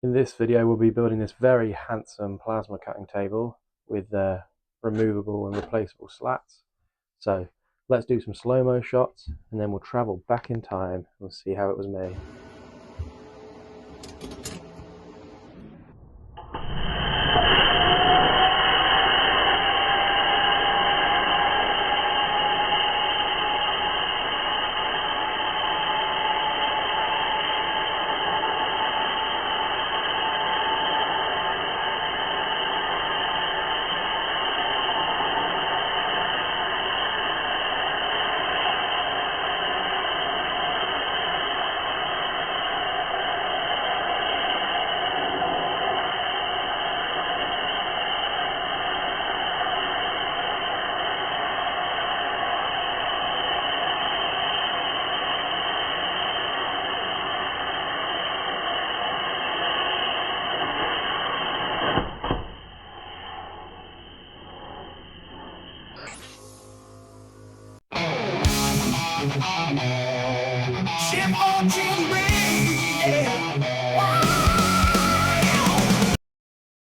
In this video we'll be building this very handsome plasma cutting table with removable and replaceable slats. So let's do some slow-mo shots and then we'll travel back in time and see how it was made.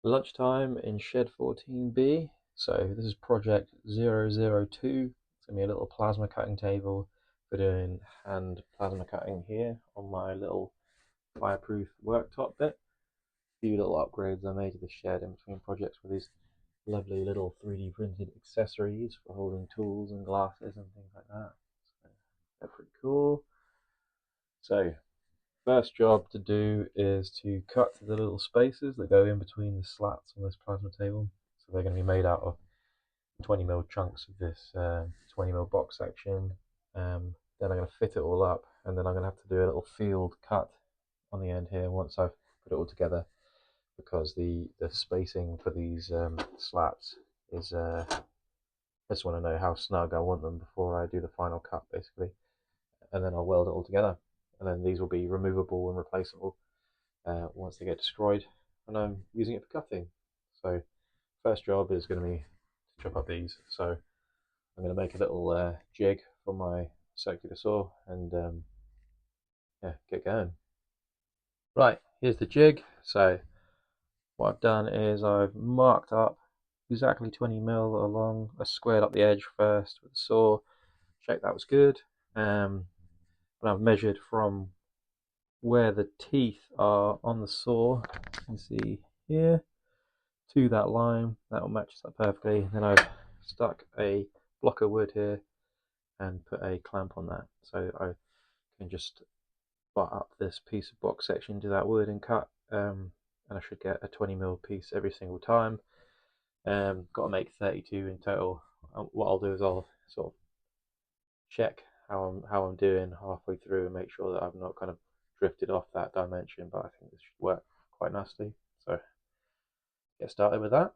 Lunchtime in shed 14B. So this is project 002. It's going to be a little plasma cutting table for doing hand plasma cutting here on my little fireproof worktop bit. A few little upgrades I made to the shed in between projects with these lovely little 3D printed accessories for holding tools and glasses and things like that. So they're pretty cool. So first job to do is to cut the little spaces that go in between the slats on this plasma table. So they're going to be made out of 20mm chunks of this 20mm box section. Then I'm going to fit it all up, and then I'm going to have to do a little field cut on the end here once I've put it all together, because the spacing for these slats is I just want to know how snug I want them before I do the final cut, basically, and then I'll weld it all together. And then these will be removable and replaceable once they get destroyed and I'm using it for cutting. So first job is going to be to chop up these. So I'm going to make a little jig for my circular saw and yeah, get going. Right, here's the jig. So what I've done is I've marked up exactly 20mm along. I squared up the edge first with the saw, checked that was good. And I've measured from where the teeth are on the saw, you can see here, to that line. That will match that perfectly. Then I've stuck a block of wood here and put a clamp on that, so I can just butt up this piece of box section to that wood and cut, and I should get a 20mm piece every single time. Got to make 32 in total. What I'll do is I'll sort of check how I'm doing halfway through and make sure that I've not kind of drifted off that dimension, but I think this should work quite nicely. So get started with that.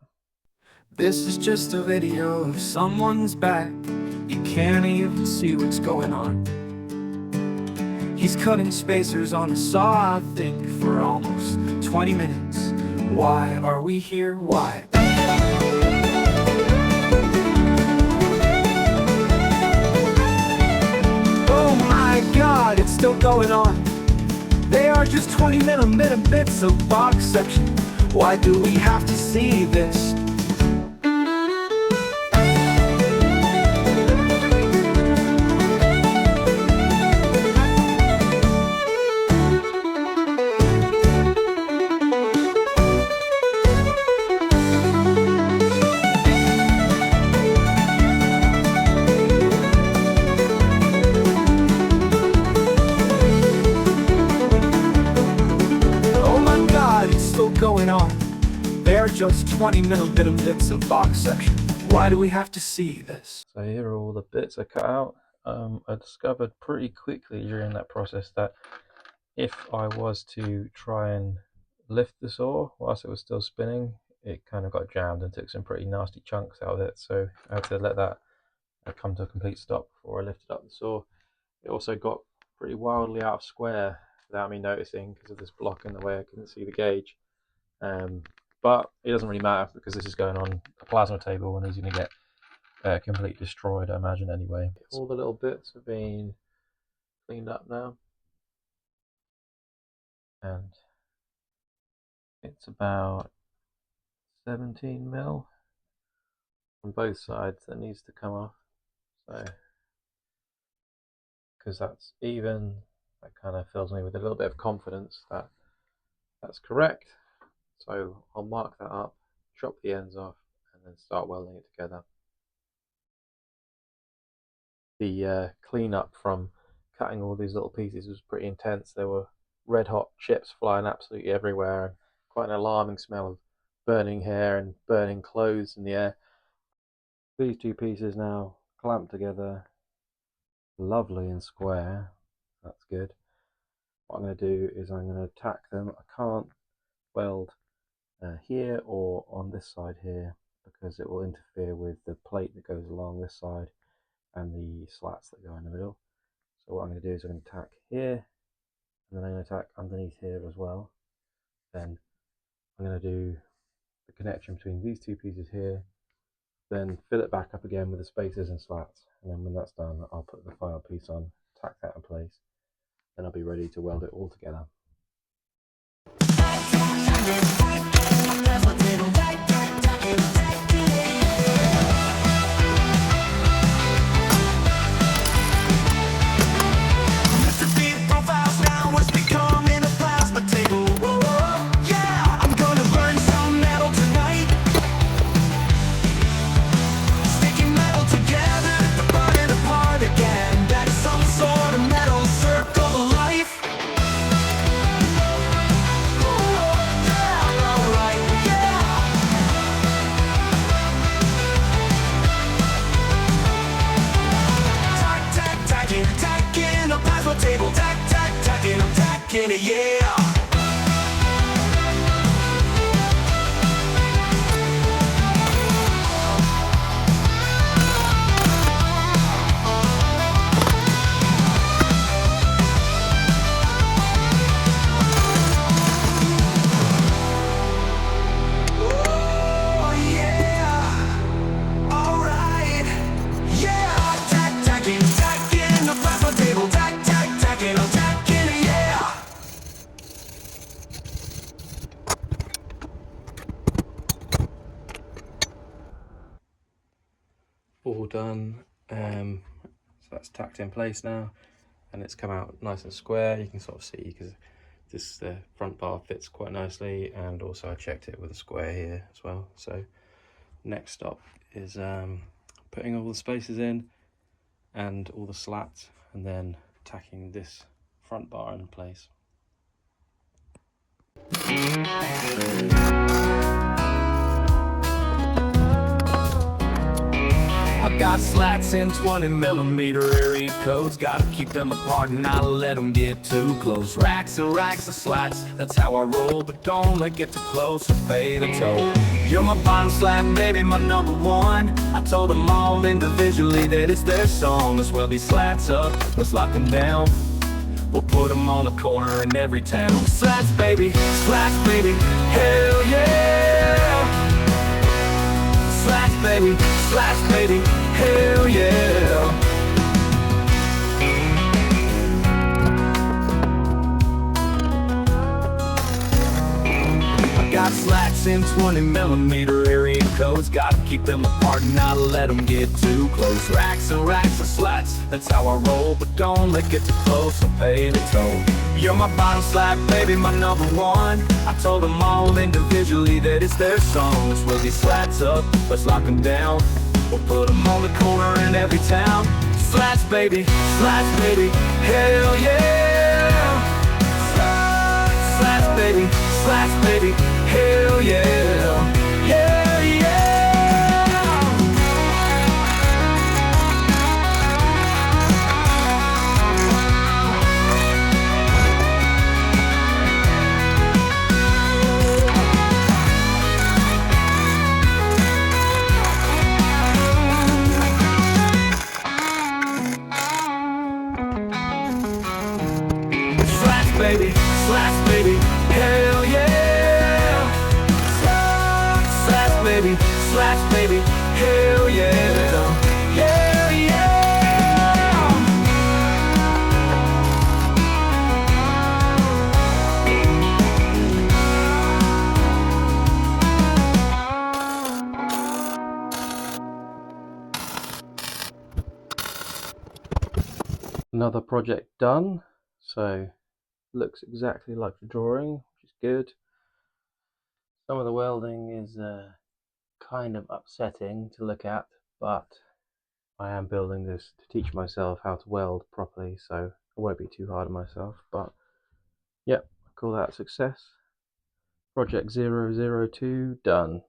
This is just a video of someone's back. You can't even see what's going on. He's cutting spacers on a saw, I think, for almost 20 minutes. Why are we here? Why? Oh my God, it's still going on. They are just 20mm bits of box section. Why do we have to see this? Going on. They're just 20mm bits of box section. Why do we have to see this? So here are all the bits I cut out. I discovered pretty quickly during that process that if I was to try and lift the saw whilst it was still spinning, it kind of got jammed and took some pretty nasty chunks out of it. So I had to let that come to a complete stop before I lifted up the saw. It also got pretty wildly out of square without me noticing because of this block in the way. I couldn't see the gauge. But it doesn't really matter because this is going on a plasma table and is going to get completely destroyed, I imagine, anyway. All the little bits have been cleaned up now, and It's about 17 mil on both sides that needs to come off. So, because that's even, that kind of fills me with a little bit of confidence that that's correct. So I'll mark that up, chop the ends off, and then start welding it together. The cleanup from cutting all these little pieces was pretty intense. There were red hot chips flying absolutely everywhere, and quite an alarming smell of burning hair and burning clothes in the air. These two pieces now clamped together, lovely and square. That's good. What I'm going to do is I'm going to tack them. I can't weld here or on this side here because it will interfere with the plate that goes along this side and the slats that go in the middle. So what I'm going to do is I'm going to tack here, and then I'm going to tack underneath here as well. Then I'm going to do the connection between these two pieces here, then fill it back up again with the spacers and slats, and then when that's done I'll put the final piece on, tack that in place, then I'll be ready to weld it all together. Table, tacking, I'm tacking it, yeah. All done. So that's tacked in place now, and it's come out nice and square. You can sort of see because this the front bar fits quite nicely, and also I checked it with a square here as well. So next stop is putting all the spacers in and all the slats, and then tacking this front bar in place. I've got slats in 20mm area codes. Gotta keep them apart and not let them get too close. Racks and racks of slats, that's how I roll. But don't let get too close or pay the toll. You're my bottom slat, baby, my number one. I told them all individually that it's their song. Let's weld these slats up, let's lock them down. We'll put them on the corner in every town. Slats, baby, hell yeah. Slats, baby, hell yeah. I got slats in 20mm area codes. Gotta keep them apart and not let them get too close. Racks and racks of slats, that's how I roll. But don't let get too close or pay the toll. You're my bottom slat, baby, my number one. I told them all individually that it's their song. Let's weld these slats up, let's lock them down. We'll put them on the corner in every town. Slats, baby, hell yeah. Slats, baby, hell yeah. Yeah, yeah. Slats, baby, hell yeah. Slats, baby, hell yeah. Yeah, yeah. Another project done, so looks exactly like the drawing, which is good. Some of the welding is kind of upsetting to look at, but I am building this to teach myself how to weld properly, so I won't be too hard on myself. But yep, I call that a success. Project 002 done.